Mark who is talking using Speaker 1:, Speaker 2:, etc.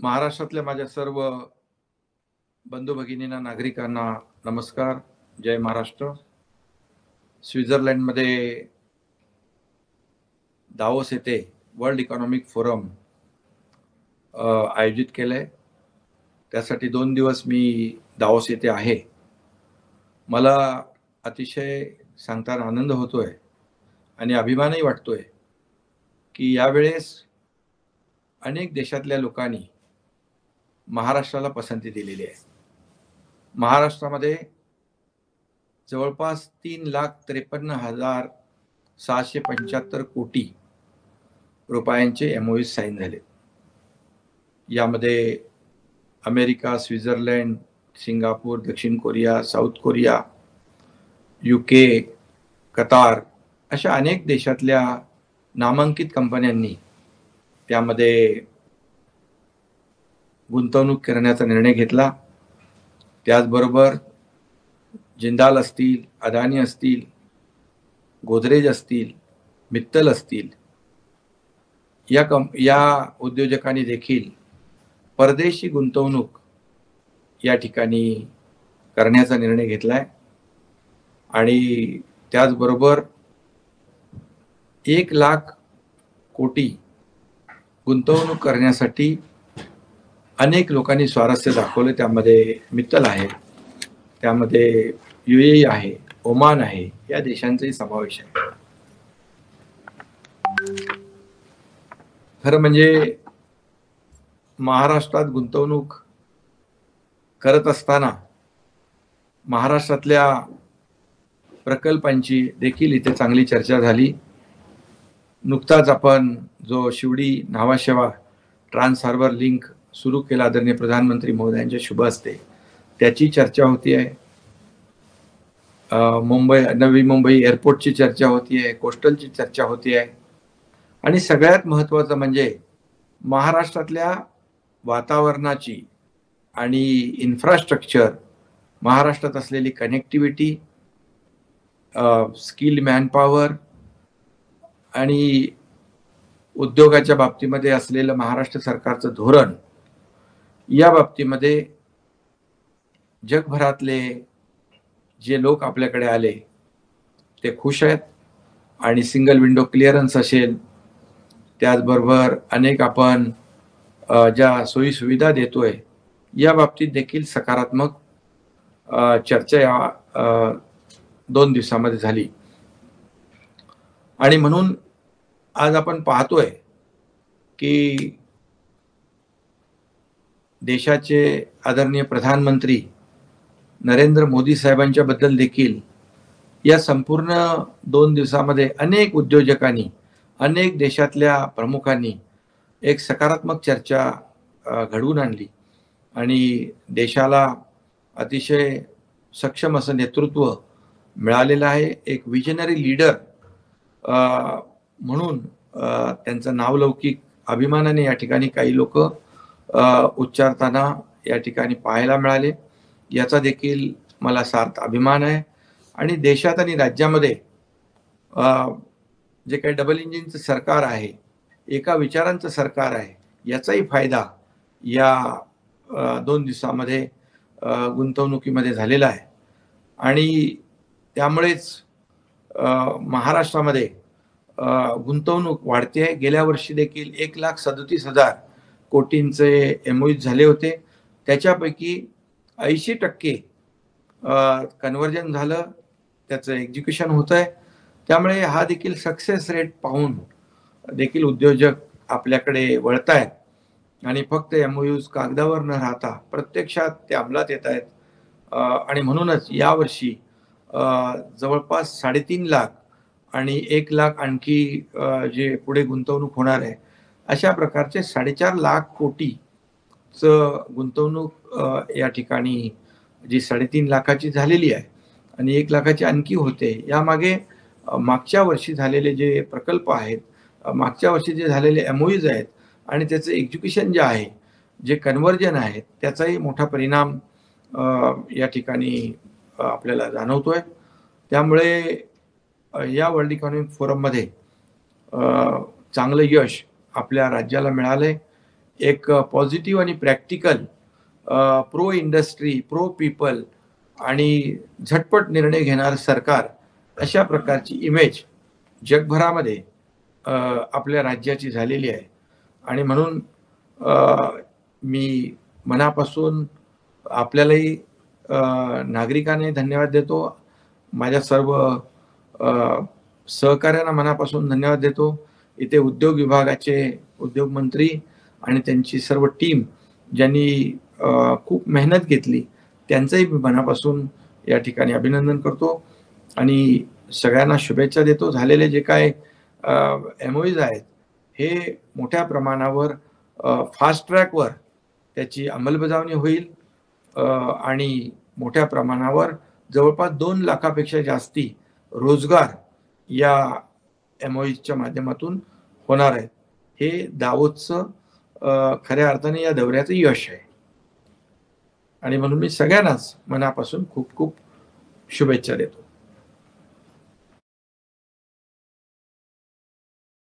Speaker 1: महाराष्ट्रातल्या माझ्या सर्व बंधू भगिनींना, नागरिकांना नमस्कार. जय महाराष्ट्र. स्वित्झर्लंडमध्ये दावोस येथे वर्ल्ड इकॉनॉमिक फोरम आयोजित केलंय. त्यासाठी 2 दिवस मी दावोस येथे आहे. मला अतिशय सांगताना आनंद होतोय आणि अभिमानही वाटतोय की यावेळेस अनेक देशातल्या लोकांनी महाराष्ट्राला पसंती दिलेली आहे. महाराष्ट्रामध्ये जवळपास 3,53,775 कोटी रुपयांचे MOU साईन झाले. यामध्ये अमेरिका, स्वित्झर्लंड, सिंगापूर, दक्षिण Korea, south Korea, UK, Qatar अशा अनेक देशातल्या नामांकित कंपन्यांनी त्यामध्ये गुंतवणूक करण्याचा निर्णय घेतला. त्याचबरोबर जिंदाल असतील, अदानी असतील, गोदरेज असतील, मित्तल असतील या उद्योजकांनी देखील परदेशी गुंतवणूक या ठिकाणी करण्याचा निर्णय घेतलाय. आणि त्याचबरोबर 1,00,000 कोटी गुंतवणूक करण्यासाठी अनेक लोकांनी स्वारस्य दाखवले. त्यामध्ये मित्तल आहे, त्यामध्ये UAE आहे, ओमान आहे, या देशांचाही समावेश आहे. खरं म्हणजे महाराष्ट्रात गुंतवणूक करत असताना महाराष्ट्रातल्या प्रकल्पांची देखील इथे चांगली चर्चा झाली. नुकताच आपण जो Sewri Nhava Sheva trans harbour link सुरू केला आदरणीय प्रधानमंत्री महोदयांच्या शुभ हस्ते, त्याची चर्चा होती आहे. नवी मुंबई एअरपोर्टची चर्चा होती आहे, कोस्टलची चर्चा होती आहे. आणि सगळ्यात महत्त्वाचं म्हणजे महाराष्ट्रातल्या वातावरणाची आणि इन्फ्रास्ट्रक्चर, महाराष्ट्रात असलेली कनेक्टिव्हिटी, स्किल मॅनपॉवर आणि उद्योगाच्या बाबतीमध्ये असलेलं महाराष्ट्र सरकारचं धोरण, या बाबतीमध्ये जगभरातले जे लोक आपल्याकडे आले ते खुश आहेत. आणि सिंगल विंडो क्लिअरन्स असेल, त्याचबरोबर अनेक आपण ज्या सोयी सुविधा देतोय या बाबतीत देखील सकारात्मक चर्चा या 2 दिवसामध्ये झाली. आणि म्हणून आज आपण पाहतोय की देशाचे आदरणीय प्रधानमंत्री नरेंद्र मोदी साहेबांच्या बद्दल देखील या संपूर्ण 2 दिवसामध्ये अनेक उद्योजकांनी, अनेक देशातल्या प्रमुखांनी एक सकारात्मक चर्चा घडवून आणली आणि देशाला अतिशय सक्षम असं नेतृत्व मिळालेलं आहे. एक विजनरी लीडर म्हणून त्यांचं नावलौकिक अभिमानाने या ठिकाणी काही लोक उच्चारताना या ठिकाणी पाहायला मिळाले. याचा देखील मला सार्थ अभिमान आहे. आणि देशात आणि राज्यामध्ये जे काही डबल इंजिनचं सरकार आहे, एका विचारांचं सरकार आहे, याचाही फायदा या 2 दिवसामध्ये गुंतवणुकीमध्ये झालेला आहे. आणि त्यामुळेच महाराष्ट्रामध्ये गुंतवणूक वाढते आहे. गेल्या वर्षी देखील 1,37,000 कोटींचे MOU झाले होते. त्याच्यापैकी 80% कन्व्हर्जन झालं, त्याचं एक्झिक्युशन होत आहे. त्यामुळे हा देखील सक्सेस रेट पाहून देखील उद्योजक आपल्याकडे वळत आहेत आणि फक्त MOUs कागदावर न राहता प्रत्यक्षात ते अंमलात येत आहेत. आणि म्हणूनच यावर्षी जवळपास 3.5 लाख आणि 1 लाख आणखी जे पुढे गुंतवणूक होणार आहे, अशा प्रकारचे 4.5 लाख कोटीचं गुंतवणूक या ठिकाणी जी 3.5 लाखाची झालेली आहे आणि 1 लाखाची आणखी होते. यामागे मागच्या वर्षी झालेले जे प्रकल्प आहेत, मागच्या वर्षी जे झालेले MOUs आहेत आणि त्याचं एक्झिक्युशन जे आहे, जे कन्व्हर्जन आहे, त्याचाही मोठा परिणाम या ठिकाणी आपल्याला जाणवतोय. त्यामुळे या वर्ल्ड इकॉनॉमिक फोरममध्ये चांगलं यश आपल्या राज्याला मिळालंय. एक पॉझिटिव्ह आणि practical, pro industry, pro people आणि झटपट निर्णय घेणारं सरकार अशा प्रकारची इमेज जगभरामध्ये आपल्या राज्याची झालेली आहे. आणि म्हणून मी मनापासून आपल्यालाही नागरिकांना धन्यवाद देतो, माझ्या सर्व सहकाऱ्यांना मनापासून धन्यवाद देतो. इथे उद्योग विभागाचे उद्योग मंत्री आणि त्यांची सर्व टीम ज्यांनी खूप मेहनत घेतली त्यांचंही मी मनापासून या ठिकाणी अभिनंदन करतो आणि सगळ्यांना शुभेच्छा देतो. झालेले जे काय MOUs आहेत हे मोठ्या प्रमाणावर फास्ट ट्रॅकवर त्याची अंमलबजावणी होईल आणि मोठ्या प्रमाणावर जवळपास 2 लाखापेक्षा जास्ती रोजगार या MOUsच्या माध्यमातून होणार आहेत. हे दावोसचं खऱ्या अर्थाने या दौऱ्याचं यश आहे आणि म्हणून मी सगळ्यांनाच मनापासून खूप खूप शुभेच्छा देतो.